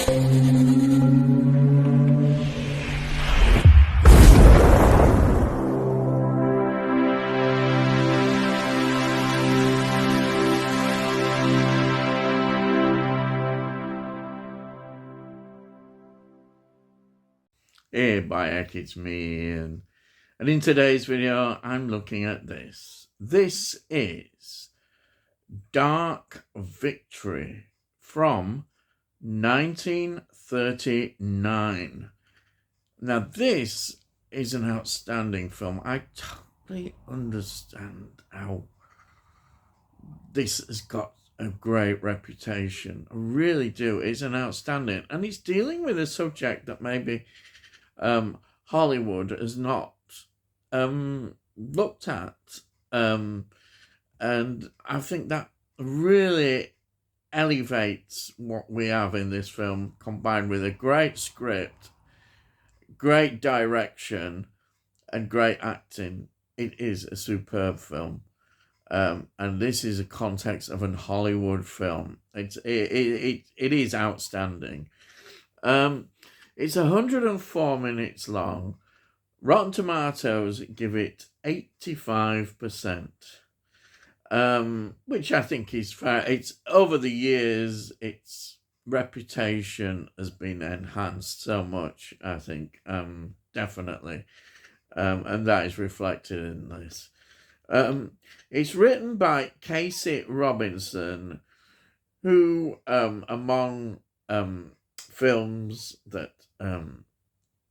Hey, Bayek, it's me, Ian. And in today's video, I'm looking at this. This is Dark Victory from 1939. Now, this is an outstanding film. I totally understand how this has got a great reputation. I really do. It's an outstanding, and it's dealing with a subject that maybe Hollywood has not looked at, and I think that really elevates what we have in this film, combined with a great script, great direction, and great acting. It is a superb film. And this is a context of a Hollywood film. It is outstanding. It's 104 minutes long. Rotten Tomatoes give it 85%, which I think is fair. It's over the years, its reputation has been enhanced so much, I think, definitely. And that is reflected in this. It's written by Casey Robinson, who, among films that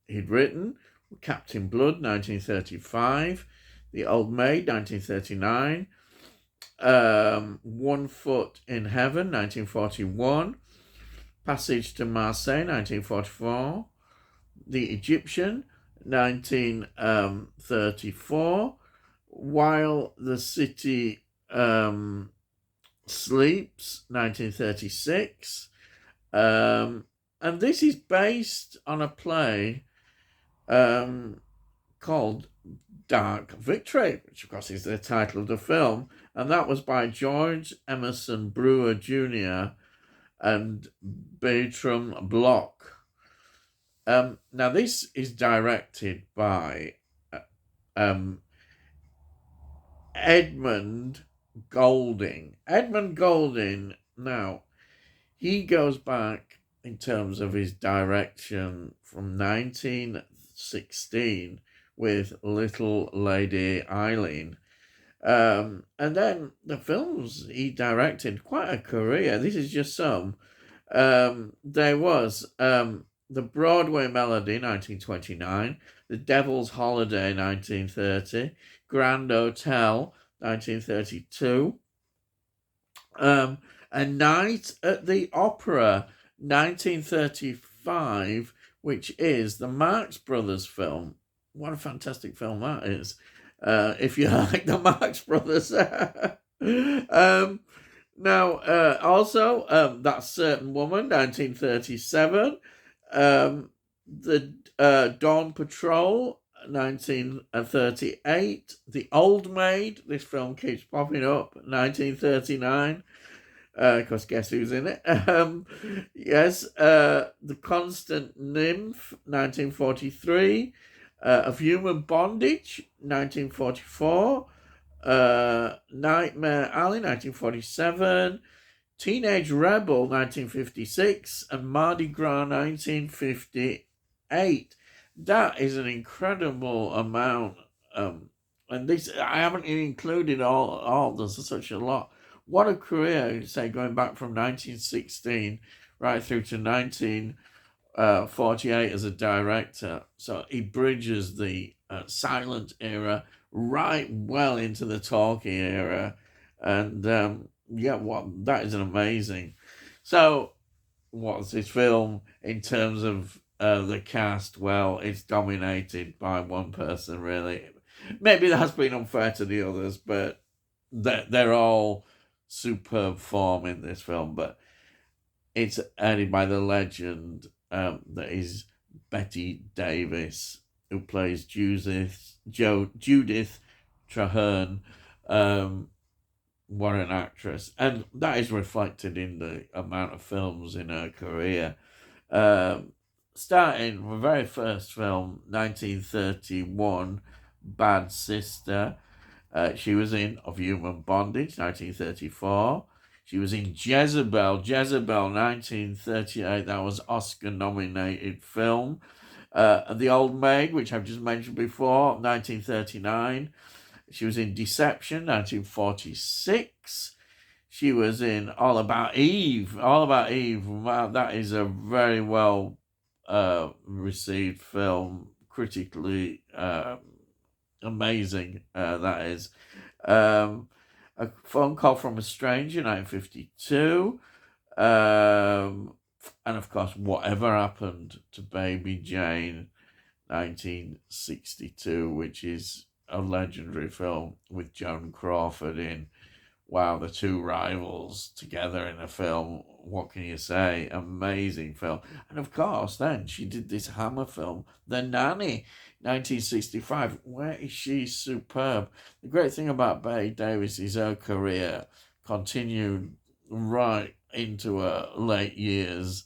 he'd written, Captain Blood, 1935, The Old Maid, 1939, One Foot in Heaven, 1941, Passage to Marseille, 1944, The Egyptian, 1934, While the City Sleeps, 1936, and this is based on a play called Dark Victory, which of course is the title of the film, and that was by George Emerson Brewer Jr. and Bertram Bloch. Now this is directed by Edmund Golding. Edmund Golding, now, he goes back in terms of his direction from 1916 with Little Lady Eileen. And then the films he directed, quite a career. This is just some. There was The Broadway Melody, 1929, The Devil's Holiday, 1930, Grand Hotel, 1932, A Night at the Opera, 1935, which is the Marx Brothers film. What a fantastic film that is, if you like the Marx Brothers. Also, That Certain Woman, 1937, The Dawn Patrol, 1938, The Old Maid, this film keeps popping up, 1939, because guess who's in it? Yes, The Constant Nymph, 1943, Of Human Bondage, 1944, Nightmare Alley, 1947, Teenage Rebel, 1956, and Mardi Gras, 1958. That is an incredible amount. And this, I haven't even included all. There's such a lot. What a career, say, going back from 1916 right through to 1948 as a director. So he bridges the silent era right well into the talkie era. And that is an amazing. So what's this film in terms of the cast? Well, it's dominated by one person, really. Maybe that's been unfair to the others, but they're all superb form in this film. But it's added by the legend that is Betty Davis, who plays Judith Traherne. What an actress. And that is reflected in the amount of films in her career. Um, Starting with the very first film, 1931, Bad Sister. She was in Of Human Bondage, 1934. She was in Jezebel, 1938. That was Oscar-nominated film. The Old Maid, which I've just mentioned before, 1939. She was in Deception, 1946. She was in All About Eve. All About Eve. Wow, that is a very well received film, critically amazing. That is. A Phone Call from a Stranger, 1952. And of course, Whatever Happened to Baby Jane, 1962, which is a legendary film with Joan Crawford in. Wow, the two rivals together in a film. What can you say? Amazing film. And of course, then she did this Hammer film, The Nanny, 1965. Where is she superb? The great thing about Bette Davis is her career continued right into her late years.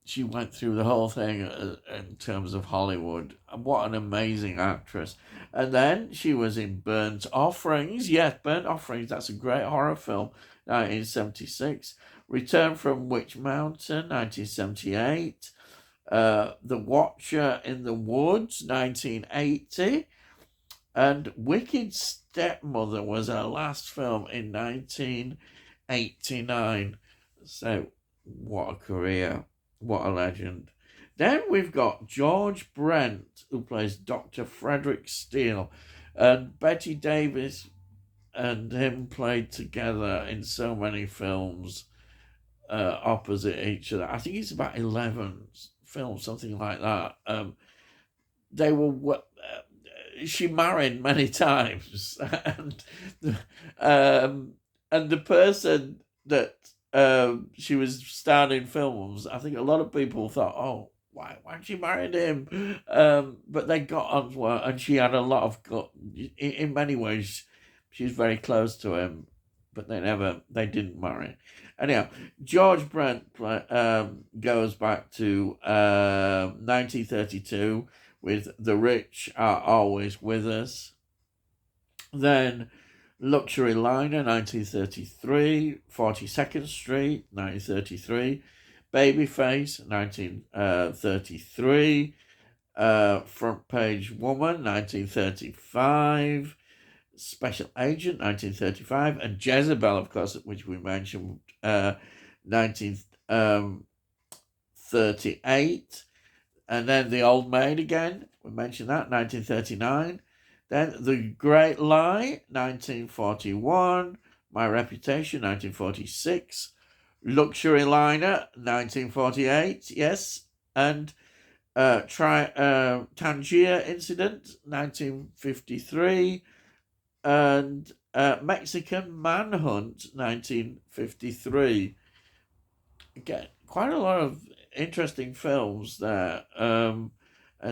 She went through the whole thing in terms of Hollywood. What an amazing actress. And then she was in Burnt Offerings. Yes, Burnt Offerings, that's a great horror film, 1976. Return from Witch Mountain, 1978. The Watcher in the Woods, 1980. And Wicked Stepmother was her last film in 1989. So, what a career. What a legend. Then we've got George Brent, who plays Dr. Frederick Steele. And Bette Davis and him played together in so many films opposite each other. I think it's about 11 films, something like that. They were... she married many times. And the person that she was starring in films, I think a lot of people thought, oh, why she married him? But they got on well, and she had a lot of, in many ways, she's very close to him, but they didn't marry. Anyhow, George Brent goes back to 1932 with The Rich Are Always With Us. Then Luxury Liner, 1933. 42nd Street, 1933. Babyface, 1933. Front Page Woman, 1935. Special Agent, 1935. And Jezebel, of course, which we mentioned, 1938. And then The Old Maid again, we mentioned that, 1939. Then The Great Lie, 1941. My Reputation, 1946. Luxury Liner, 1948, yes. And Tangier Incident, 1953. And Mexican Manhunt, 1953. Again, quite a lot of interesting films there. And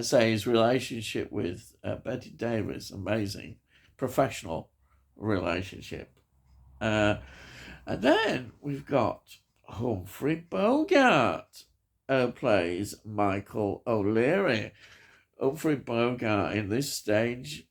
say his relationship with Bette Davis, amazing, professional relationship. And then we've got Humphrey Bogart, plays Michael O'Leary. Humphrey Bogart, in this stage,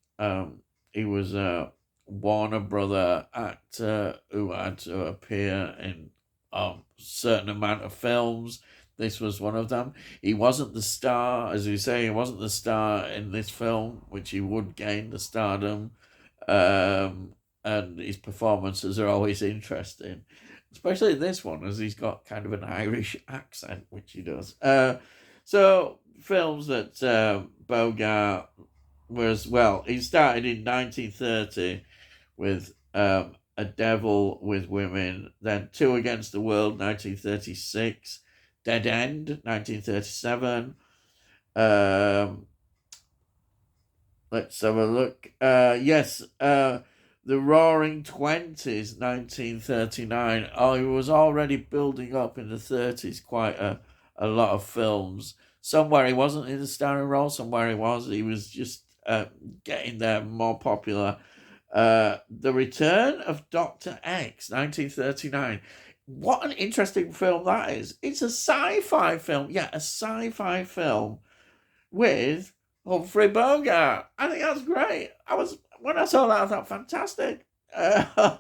he was a Warner Brother actor who had to appear in a certain amount of films. This was one of them. He wasn't the star, as you say, he wasn't the star in this film, which he would gain the stardom. And his performances are always interesting, especially in this one, as he's got kind of an Irish accent, which he does. So, films that Bogart was, well, he started in 1930 with A Devil with Women, then Two Against the World, 1936. Dead End, 1937. Let's have a look. Yes, The Roaring Twenties, 1939. Oh, he was already building up in the 30s quite a lot of films. Somewhere he wasn't in the starring role, somewhere he was. He was just getting there, more popular. The Return of Dr. X, 1939. what an interesting film that is. It's a sci-fi film. Yeah, a sci-fi film with Humphrey Bogart. I think that's great. When I saw that, I thought fantastic. Uh,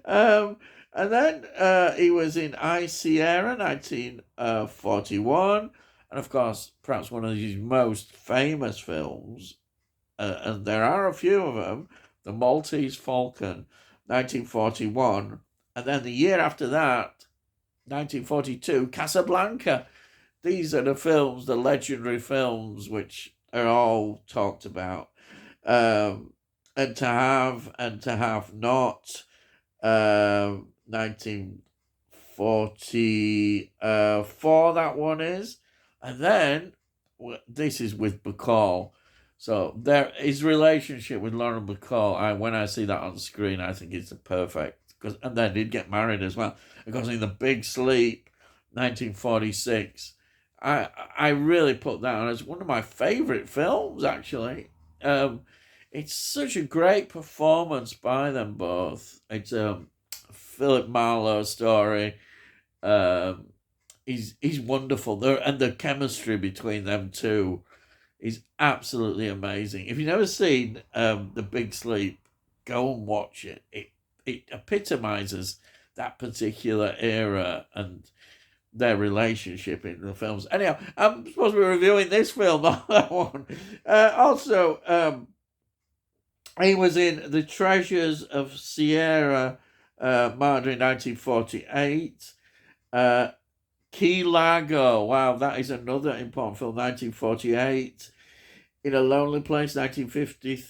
um, and then he was in I, Sierra, 1941, and of course, perhaps one of his most famous films, and there are a few of them, The Maltese Falcon, 1941, and then the year after that, 1942, Casablanca. These are the films, the legendary films, which are all talked about. And to have and to have not. 1944, that one is. And then this is with Bacall. So his relationship with Lauren Bacall, when I see that on screen, I think it's the perfect. And then he'd get married as well. Because in The Big Sleep, 1946, I really put that on as one of my favourite films, actually. It's such a great performance by them both. It's a Philip Marlowe story. He's wonderful. And the chemistry between them two is absolutely amazing. If you've never seen The Big Sleep, go and watch it. It epitomizes that particular era and their relationship in the films. Anyhow, I'm supposed to be reviewing this film, not that one. Also, he was in The Treasures of Sierra Madre, 1948. Key Largo, wow, that is another important film, 1948. In a Lonely Place, 1950.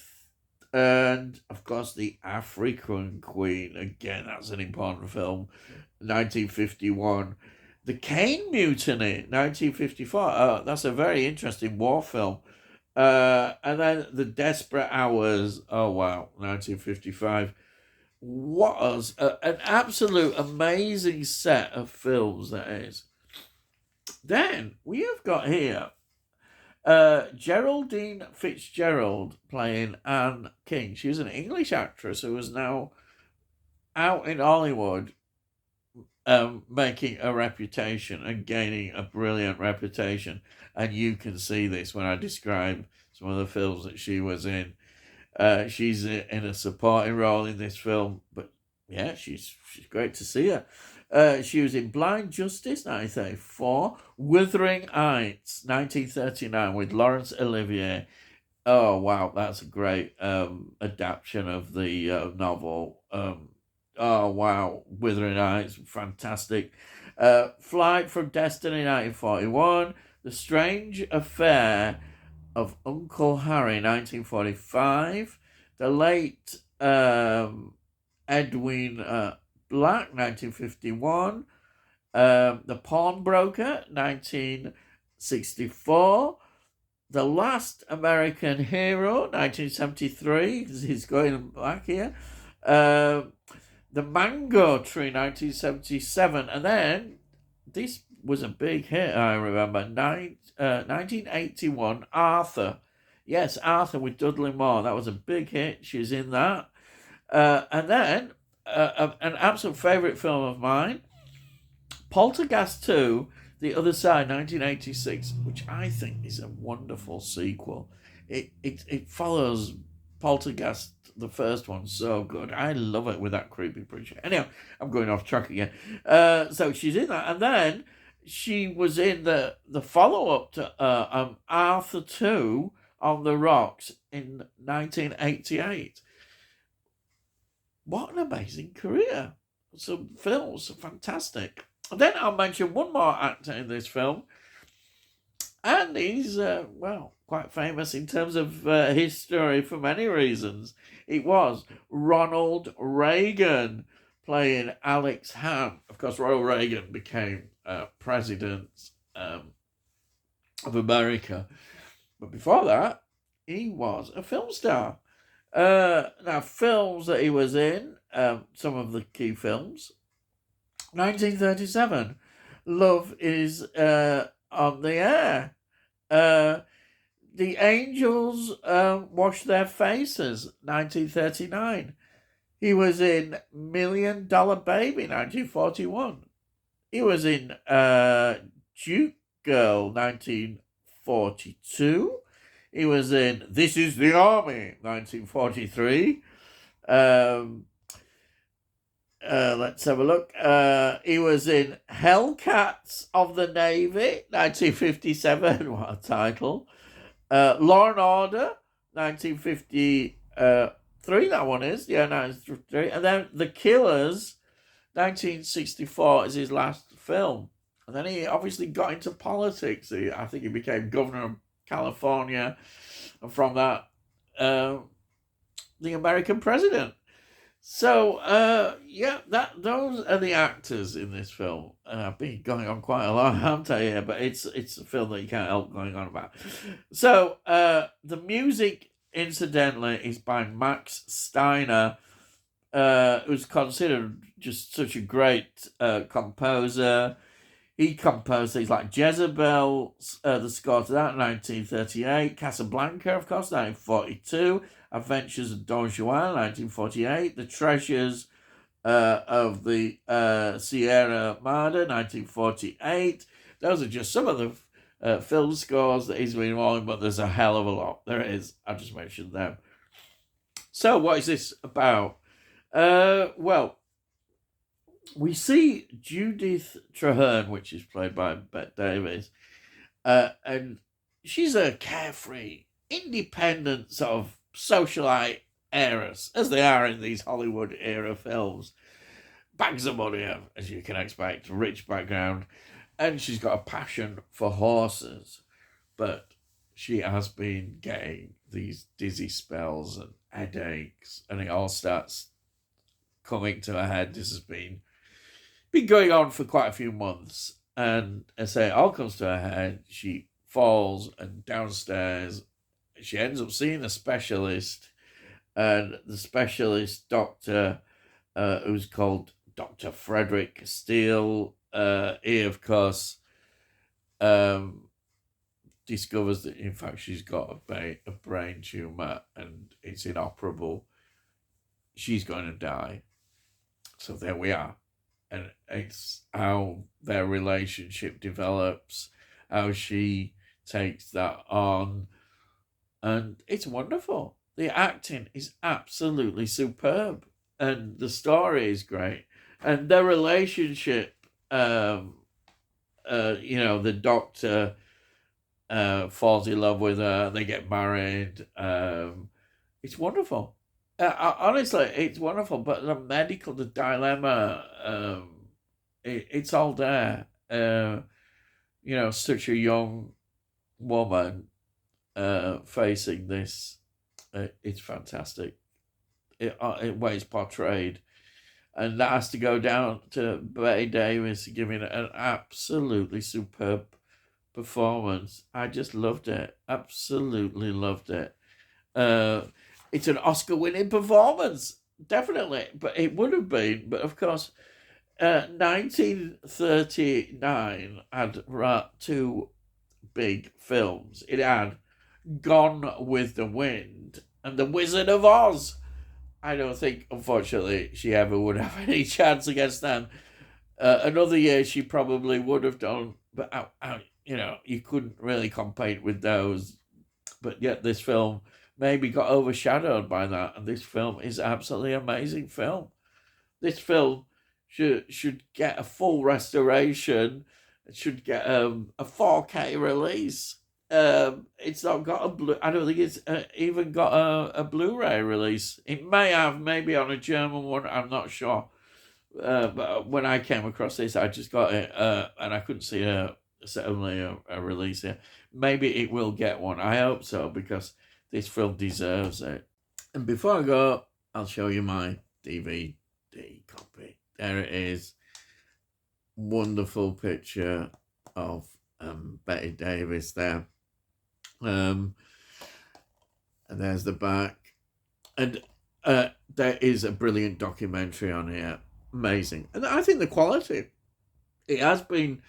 And, of course, The African Queen, again, that's an important film, 1951. The Caine Mutiny, 1954. That's a very interesting war film. And then The Desperate Hours, oh wow, 1955. What was an absolute amazing set of films that is. Then we have got here Geraldine Fitzgerald playing Anne King. She was an English actress who is now out in Hollywood, making a reputation and gaining a brilliant reputation. And you can see this when I describe some of the films that she was in. She's in a supporting role in this film, but yeah, she's great to see her. She was in Blind Justice, 1934, Wuthering Heights, 1939, with Laurence Olivier. Oh, wow, that's a great adaptation of the novel. Oh, wow, Wuthering Heights, fantastic. Flight from Destiny, 1941, The Strange Affair of Uncle Harry, 1945. The late Edwin Black, 1951. The Pawnbroker, 1964. The Last American Hero, 1973. He's going back here. The Mango Tree, 1977. And then, this was a big hit, I remember, 1981, Arthur. Yes, Arthur with Dudley Moore. That was a big hit. She's in that. And then, an absolute favourite film of mine, Poltergeist 2, The Other Side, 1986, which I think is a wonderful sequel. It follows Poltergeist, the first one, so good. I love it with that creepy preacher. Anyhow, I'm going off track again. So she's in that. And then she was in the follow-up to Arthur 2 on the Rocks in 1988. What an amazing career. Some films, fantastic. And then I'll mention one more actor in this film. And he's, quite famous in terms of his story for many reasons. It was Ronald Reagan playing Alex Ham. Of course, Ronald Reagan became president of America. But before that, he was a film star. Now, films that he was in, some of the key films. 1937, Love is on the Air. The Angels Wash Their Faces, 1939. He was in $1 Million Baby, 1941. He was in Duke Girl 1942. He was in This Is the Army 1943. Um, let's have a look. He was in Hellcats of the Navy 1957. What a title. Law and Order 1953. That one is. Yeah, 1953. And then The Killers 1964 is his last film. And then he obviously got into politics. I think he became governor of California. And from that, the American president. So, yeah, those are the actors in this film. I've been going on quite a long time, yeah, but it's a film that you can't help going on about. So, the music, incidentally, is by Max Steiner, who's considered just such a great composer. He composed things like Jezebel, the score to that, 1938. Casablanca, of course, 1942. Adventures of Don Juan, 1948. The Treasures of the Sierra Madre, 1948. Those are just some of the film scores that he's been involved in, but there's a hell of a lot. There is. I just mentioned them. So, what is this about? Well, we see Judith Traherne, which is played by Bette Davis, and she's a carefree, independent sort of socialite heiress, as they are in these Hollywood era films. Bags of money, as you can expect, rich background, and she's got a passion for horses, but she has been getting these dizzy spells and headaches, and it all starts coming to a head. This has been going on for quite a few months, and as I say, it all comes to a head. She falls, and downstairs she ends up seeing a specialist, and the specialist doctor, who's called Dr. Frederick Steele, he of course discovers that in fact she's got a brain tumor and it's inoperable. She's going to die. So there we are. And it's how their relationship develops, how she takes that on. And it's wonderful. The acting is absolutely superb. And the story is great. And their relationship, the doctor falls in love with her, they get married. It's wonderful. Honestly, it's wonderful, but the dilemma, it's all there. Such a young woman facing this, it's fantastic. It way it's portrayed, and that has to go down to Bette Davis giving an absolutely superb performance. I just loved it, absolutely loved it. It's an Oscar-winning performance, definitely. But it would have been. But of course, 1939 had two big films. It had Gone with the Wind and The Wizard of Oz. I don't think, unfortunately, she ever would have any chance against them. Another year, she probably would have done. But, you couldn't really compete with those. But yet this film maybe got overshadowed by that, and this film is absolutely amazing film. This film should get a full restoration. It should get a 4K release. It's not got I don't think it's even got a Blu-ray release. It may have, maybe on a German one. I'm not sure. But when I came across this, I just got it, and I couldn't see certainly a release here. Maybe it will get one. I hope so, because this film deserves it. And before I go, I'll show you my DVD copy. There it is. Wonderful picture of Bette Davis there. And there's the back. And there is a brilliant documentary on here. Amazing. And I think the quality, it has been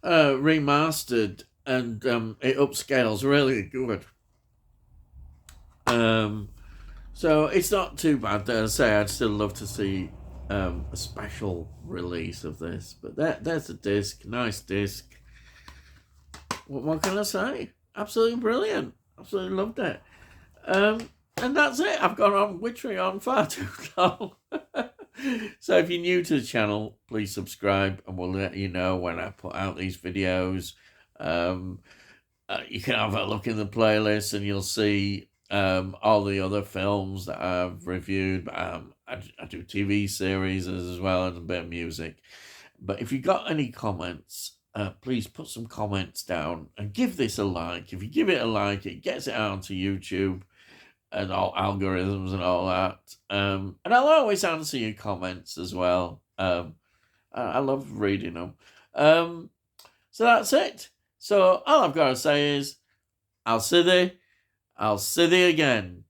remastered, and it upscales really good. So it's not too bad. As I say, I'd still love to see a special release of this. But there's a disc, nice disc. What can I say? Absolutely brilliant. Absolutely loved it. And that's it. I've gone on witchery on far too long. So if you're new to the channel, please subscribe and we'll let you know when I put out these videos. You can have a look in the playlist and you'll see all the other films that I've reviewed. I do TV series as well as a bit of music. But if you got any comments, please put some comments down and give this a like. If you give it a like, it gets it out onto YouTube and all algorithms and all that. And I'll always answer your comments as well. I love reading them. So that's it. So all I've got to say is, I'll see thee again.